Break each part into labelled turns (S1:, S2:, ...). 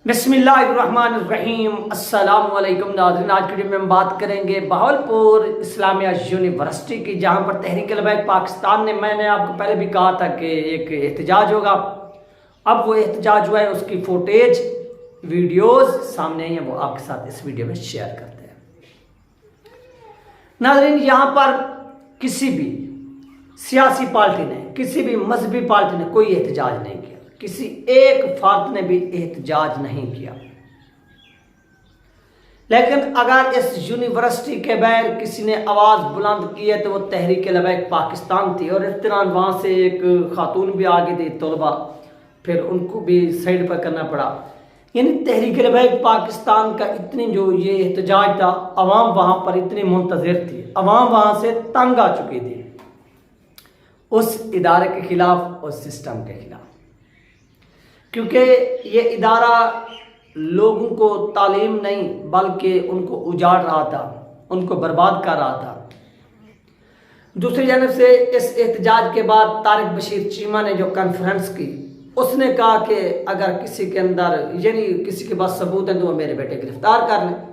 S1: बिस्मिल्लाहिर्रहमानिर्रहीम। अस्सलाम वालेकुम नाज़रीन। आज की वीडियो में हम बात करेंगे बहावलपुर इस्लामिया यूनिवर्सिटी की, जहां पर तहरीक लबैक पाकिस्तान ने, मैंने आपको पहले भी कहा था कि एक एहतजाज होगा। अब वो एहतजाज हुआ है, उसकी फुटेज वीडियोस सामने आई हैं, वो आपके साथ इस वीडियो में शेयर करते हैं। नाज़रीन, यहाँ पर किसी भी सियासी पार्टी ने, किसी भी मजहबी पार्टी ने कोई एहतजाज नहीं किया, किसी एक फर्द ने भी एहतजाज नहीं किया। लेकिन अगर इस यूनिवर्सिटी के बाहर किसी ने आवाज़ बुलंद की है तो वो तहरीक लबैक पाकिस्तान थी। और इस दौरान वहाँ से एक खातून भी आगे थी, तलबा, फिर उनको भी साइड पर करना पड़ा। यानी तहरीक लबैक पाकिस्तान का इतनी जो ये एहतजाज था, अवाम वहाँ पर इतनी मुंतज़िर थी, अवाम वहाँ से तंग आ चुकी थी उस इदारे के खिलाफ, उस सिस्टम के खिलाफ, क्योंकि ये इदारा लोगों को तालीम नहीं बल्कि उनको उजाड़ रहा था, उनको बर्बाद कर रहा था। दूसरी जानब से इस एहतजाज के बाद तारिक बशीर चीमा ने जो कॉन्फ्रेंस की, उसने कहा कि अगर किसी के अंदर यानी किसी के पास सबूत है तो वो मेरे बेटे गिरफ्तार कर लें।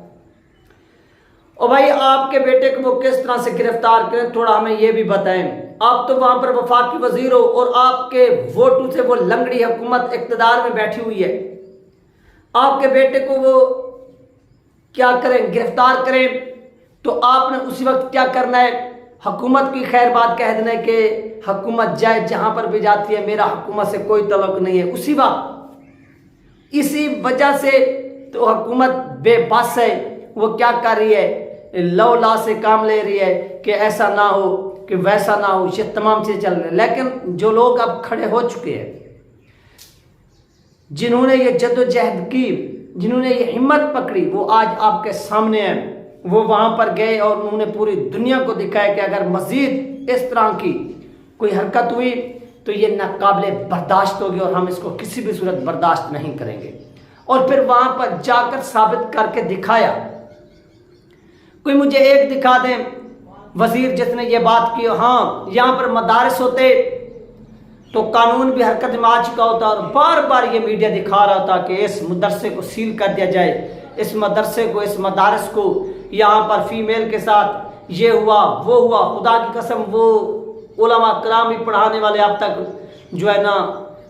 S1: और भाई, आपके बेटे को वो किस तरह से गिरफ्तार करें, थोड़ा हमें ये भी बताएं। आप तो वहां पर वफाकी वजीर हो और आपके वोटों से वो लंगड़ी हुकूमत इक़्तिदार में बैठी हुई है। आपके बेटे को वो क्या करें, गिरफ्तार करें, तो आपने उसी वक्त क्या करना है, हुकूमत की खैर बात कह देना है कि हुकूमत जाए जहां पर भी जाती है, मेरा हुकूमत से कोई तल्लुक नहीं है। उसी वक्त इसी वजह से तो हुकूमत बेबस है, वो क्या कर रही है, लौ ला से काम ले रही है कि ऐसा ना हो कि वैसा ना हो, ये तमाम चीज़ें चल रही है। लेकिन जो लोग अब खड़े हो चुके हैं, जिन्होंने ये जद्दोजहद की, जिन्होंने ये हिम्मत पकड़ी, वो आज आपके सामने हैं। वो वहां पर गए और उन्होंने पूरी दुनिया को दिखाया कि अगर मजीद इस तरह की कोई हरकत हुई तो ये नाकाबिले बर्दाश्त होगी और हम इसको किसी भी सूरत बर्दाश्त नहीं करेंगे। और फिर वहां पर जाकर साबित करके दिखाया। कोई मुझे एक दिखा दें वजीर जिसने ये बात की, हाँ यहाँ पर मदारिस होते तो कानून भी हरकत में आ चुका होता और बार बार ये मीडिया दिखा रहा था कि इस मदरसे को सील कर दिया जाए, इस मदरसे को, इस मदारिस को, यहाँ पर फीमेल के साथ ये हुआ वो हुआ। खुदा की कसम, वो उलमा कराम भी पढ़ाने वाले अब तक जो है ना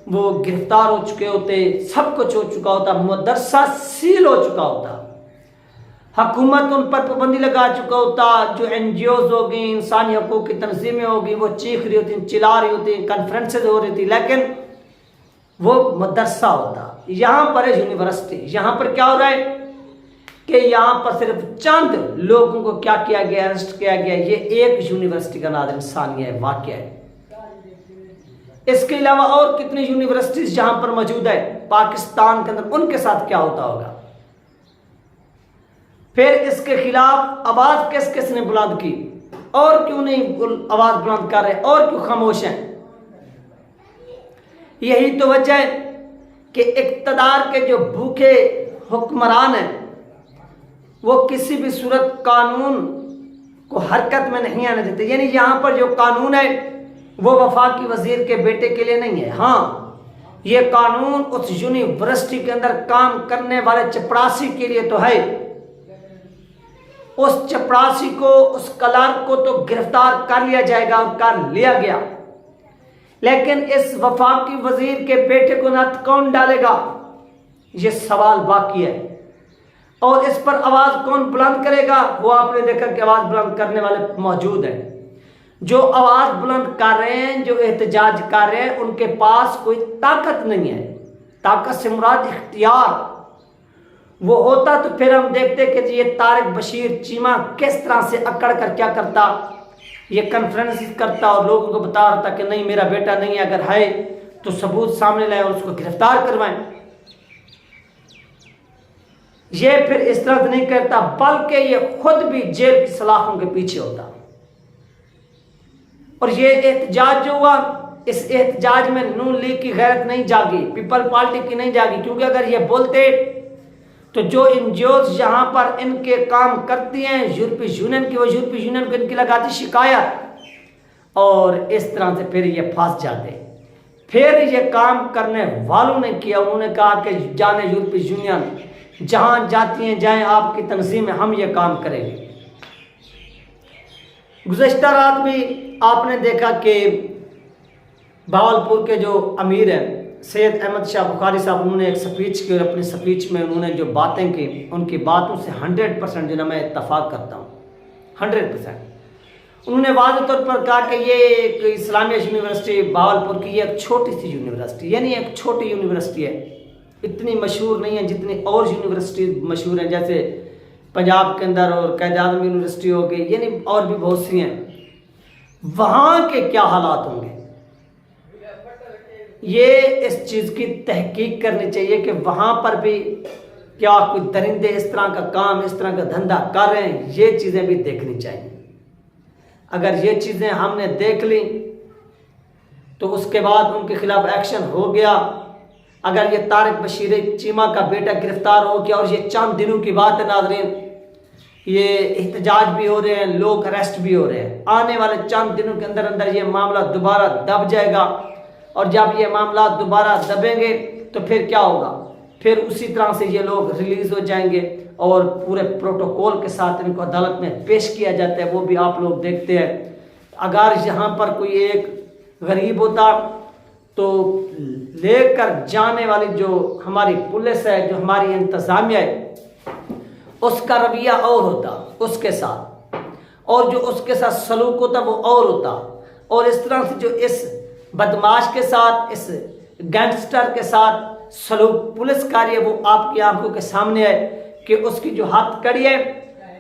S1: वो गिरफ्तार हो चुके होते, सब कुछ हो चुका होता, मदरसा सील हो चुका होता, हुकूमत उन पर पाबंदी लगा चुका होता। जो NGOs होगी, इंसानी हकूक़ की तंजीमें होगी, वो चीख रही होती, चिल्ला रही होती, कॉन्फ्रेंसेज हो रही थी, लेकिन वो मदरसा होता। यहाँ पर है यूनिवर्सिटी, यहाँ पर क्या हो रहा है कि यहाँ पर सिर्फ चंद लोगों को क्या किया गया, अरेस्ट किया गया। ये एक यूनिवर्सिटी का नाज़रीन सानिया है, वाक़या है। इसके अलावा और कितनी यूनिवर्सिटीज जहाँ पर मौजूद है पाकिस्तान के अंदर, उनके साथ क्या होता होगा। फिर इसके खिलाफ आवाज किस किस ने बुलंद की, और क्यों नहीं आवाज बुलंद कर रहे, और क्यों खामोश हैं। यही तो वजह है कि इक़्तिदार के जो भूखे हुक्मरान हैं वो किसी भी सूरत कानून को हरकत में नहीं आने देते। यानी यहाँ पर जो कानून है वो वफाकी वजीर के बेटे के लिए नहीं है। हाँ, ये कानून उस यूनिवर्सिटी के अंदर काम करने वाले चपरासी के लिए तो है। उस चपरासी को, उस क्लर्क को तो गिरफ्तार कर लिया जाएगा और कर लिया गया, लेकिन इस वफाकी वजीर के बेटे को नत कौन डालेगा, ये सवाल बाकी है। और इस पर आवाज कौन बुलंद करेगा, वो आपने देखा कि आवाज बुलंद करने वाले मौजूद हैं। जो आवाज बुलंद कर रहे हैं, जो एहतजाज कर रहे हैं, उनके पास कोई ताकत नहीं है। ताकत से मुराद इख्तियार। वो होता तो फिर हम देखते कि ये तारिक बशीर चीमा किस तरह से अकड़ कर क्या करता, ये कॉन्फ्रेंस करता और लोगों को बता रहा था कि नहीं मेरा बेटा नहीं है, अगर है तो सबूत सामने लाए और उसको गिरफ्तार करवाएं। ये फिर इस तरह से नहीं करता, बल्कि ये खुद भी जेल की सलाखों के पीछे होता। और ये एहतजाज जो हुआ, इस एहतजाज में नून लीग की गैरत नहीं जागी, पीपल पार्टी की नहीं जागी, क्योंकि अगर ये बोलते तो जो NGOs यहाँ पर इनके काम करती हैं यूरोपीय यूनियन की, वो यूरोपीय यूनियन को इनकी लगाती शिकायत और इस तरह से फिर ये फंस जाते। फिर ये काम करने वालों ने किया, उन्होंने कहा कि जाने यूरोपीय यूनियन जहां जाती हैं जाएं, आपकी तंजीम में हम ये काम करेंगे। गुज़श्ता रात भी आपने देखा कि भावलपुर के जो अमीर हैं सैयद अहमद शाह बुखारी साहब, उन्होंने एक स्पीच की और अपनी स्पीच में उन्होंने जो बातें की उनकी बातों से 100% जो ना मैं इत्तफाक करता हूँ, 100%। उन्होंने वाज़ेह तौर पर कहा कि ये एक इस्लामिया यूनिवर्सिटी भावलपुर की, ये एक छोटी सी यूनिवर्सिटी, यानी एक छोटी यूनिवर्सिटी है, इतनी मशहूर नहीं है जितनी और यूनिवर्सिटी मशहूर हैं, जैसे पंजाब के अंदर और कायद-ए-आज़म यूनिवर्सिटी हो गई, यानी और भी बहुत सी हैं। वहाँ के क्या हालात होंगे, ये इस चीज़ की तहकीक करनी चाहिए कि वहाँ पर भी क्या कोई दरिंदे इस तरह का काम, इस तरह का धंधा कर रहे हैं, ये चीज़ें भी देखनी चाहिए। अगर ये चीज़ें हमने देख ली तो उसके बाद उनके खिलाफ एक्शन हो गया। अगर ये तारिक बशीर चीमा का बेटा गिरफ्तार हो गया, और ये चंद दिनों की बात है नाज़रीन, ये एहतजाज भी हो रहे हैं, लोग अरेस्ट भी हो रहे हैं, आने वाले चंद दिनों के अंदर अंदर ये मामला दोबारा दब जाएगा, और जब ये मामला दोबारा दबेंगे तो फिर क्या होगा, फिर उसी तरह से ये लोग रिलीज़ हो जाएंगे और पूरे प्रोटोकॉल के साथ इनको अदालत में पेश किया जाता है, वो भी आप लोग देखते हैं। अगर यहाँ पर कोई एक गरीब होता तो लेकर जाने वाली जो हमारी पुलिस है, जो हमारी इंतज़ामिया है, उसका रवैया और होता उसके साथ, और जो उसके साथ सलूक होता वो और होता। और इस तरह से जो इस बदमाश के साथ, इस गैंगस्टर के साथ सलूक पुलिसकारी है, वो आपकी आंखों के सामने है कि उसकी जो हथकड़ी है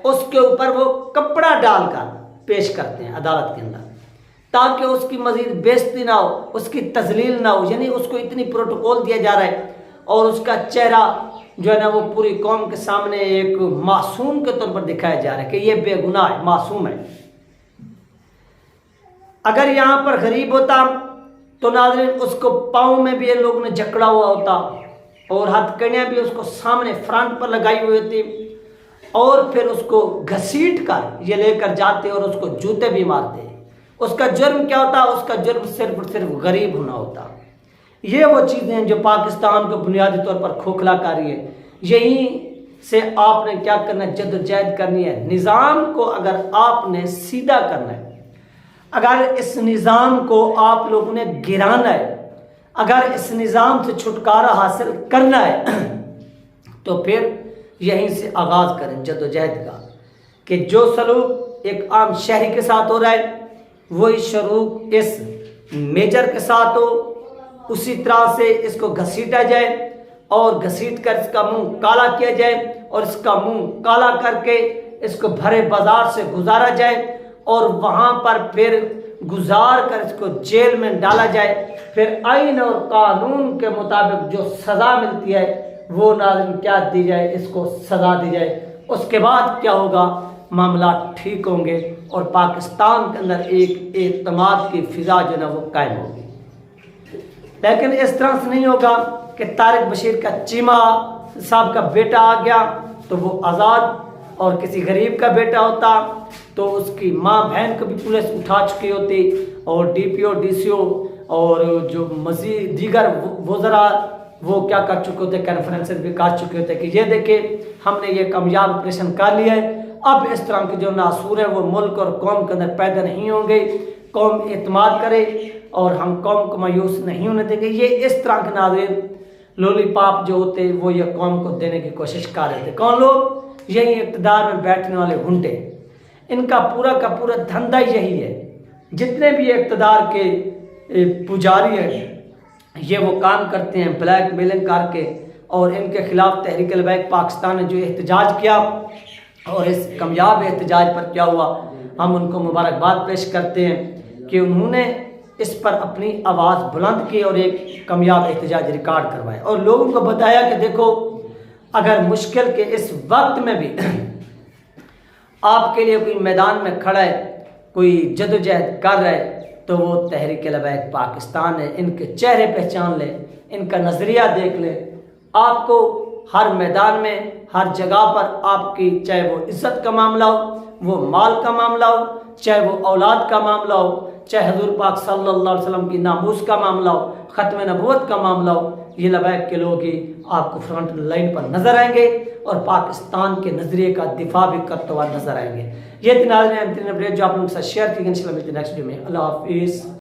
S1: उसके ऊपर वो कपड़ा डालकर पेश करते हैं अदालत के अंदर, ताकि उसकी मजीद बेइज्जती ना हो, उसकी तजलील ना हो। यानी उसको इतनी प्रोटोकॉल दिया जा रहा है और उसका चेहरा जो है ना वो पूरी कौम के सामने एक मासूम के तौर पर दिखाया जा रहा है कि ये बेगुनाह है, मासूम है। अगर यहाँ पर गरीब होता तो नाज़रीन उसको पाँव में भी इन लोगों ने जकड़ा हुआ होता और हथकड़ियाँ भी उसको सामने फ्रंट पर लगाई हुई होती, और फिर उसको घसीट कर ये लेकर जाते और उसको जूते भी मारते। उसका जुर्म क्या होता? उसका जुर्म सिर्फ और सिर्फ गरीब होना होता। ये वो चीज़ें हैं जो पाकिस्तान को बुनियादी तौर पर खोखला कर रही है। यहीं से आपने क्या करना है, जद्दोजहद करनी है। निज़ाम को अगर आपने सीधा करना है, अगर इस निज़ाम को आप लोगों ने गिराना है, अगर इस निज़ाम से छुटकारा हासिल करना है तो फिर यहीं से आगाज़ करें जद्दोजहद का, कि जो सलूक एक आम शहरी के साथ हो रहा है वही सलूक इस मेजर के साथ हो, उसी तरह से इसको घसीटा जाए और घसीट कर इसका मुंह काला किया जाए, और इसका मुंह काला करके इसको भरे बाजार से गुजारा जाए, और वहाँ पर फिर गुजार कर इसको जेल में डाला जाए। फिर आइन और कानून के मुताबिक जो सज़ा मिलती है वो नाज़रीन क्या दी जाए, इसको सज़ा दी जाए। उसके बाद क्या होगा, मामला ठीक होंगे और पाकिस्तान के अंदर एक एतमाद की फ़िज़ा जो ना वो कायम होगी। लेकिन इस तरह से नहीं होगा कि तारिक बशीर का चीमा साहब का बेटा आ गया तो वो आज़ाद, और किसी गरीब का बेटा होता तो उसकी माँ बहन को भी पुलिस उठा चुकी होती, और DPO DCO और जो मज़ीद दीगर वज़रा वो क्या कर चुके होते, कॉन्फ्रेंसेस भी कर चुके होते कि ये देखिए हमने ये कामयाब ऑपरेशन कर लिया है, अब इस तरह के जो नासूर है वो मुल्क और कौम के अंदर पैदा नहीं होंगे, कौम एतमाद करे और हम कौम को मायूस नहीं होने देंगे। ये इस तरह के नाज़रीन लोलीपॉप जो होते वो ये कौम को देने की कोशिश कर रहे थे। कौन लोग? यही इक़्तिदार में बैठने वाले गुंडे, इनका पूरा का पूरा धंधा यही है। जितने भी इक़्तिदार के पुजारी हैं ये वो काम करते हैं ब्लैक मेलिंग करके, और इनके खिलाफ तहरीक लबैक पाकिस्तान ने जो एहतजाज किया और इस कामयाब एहतजाज पर क्या हुआ, हम उनको मुबारकबाद पेश करते हैं कि उन्होंने इस पर अपनी आवाज़ बुलंद की और एक कामयाब एहतजाज रिकॉर्ड करवाया और लोगों को बताया कि देखो अगर मुश्किल के इस वक्त में भी आपके लिए कोई मैदान में खड़ा है, कोई जद्दोजहद कर रहा है, तो वो तहरीक लबैक पाकिस्तान है। इनके चेहरे पहचान ले, इनका नज़रिया देख ले, आपको हर मैदान में हर जगह पर आपकी, चाहे वो इज़्ज़त का मामला हो, वो माल का मामला हो, चाहे वो औलाद का मामला हो, चाहे हजूर पाक सल्लल्लाहु अलैहि वसल्लम की नामूस का मामला हो, ख़त्म नबूवत का मामला हो, ये लबैक के लोग ही आपको फ्रंट लाइन पर नजर आएंगे और पाकिस्तान के नजरिए का दिफा भी करते हुआ नजर आएंगे। ये नाज़रीन अपडेट जो आप लोगों के साथ शेयर की गई। नेक्स्ट वीडियो में अल्लाह हाफिज़।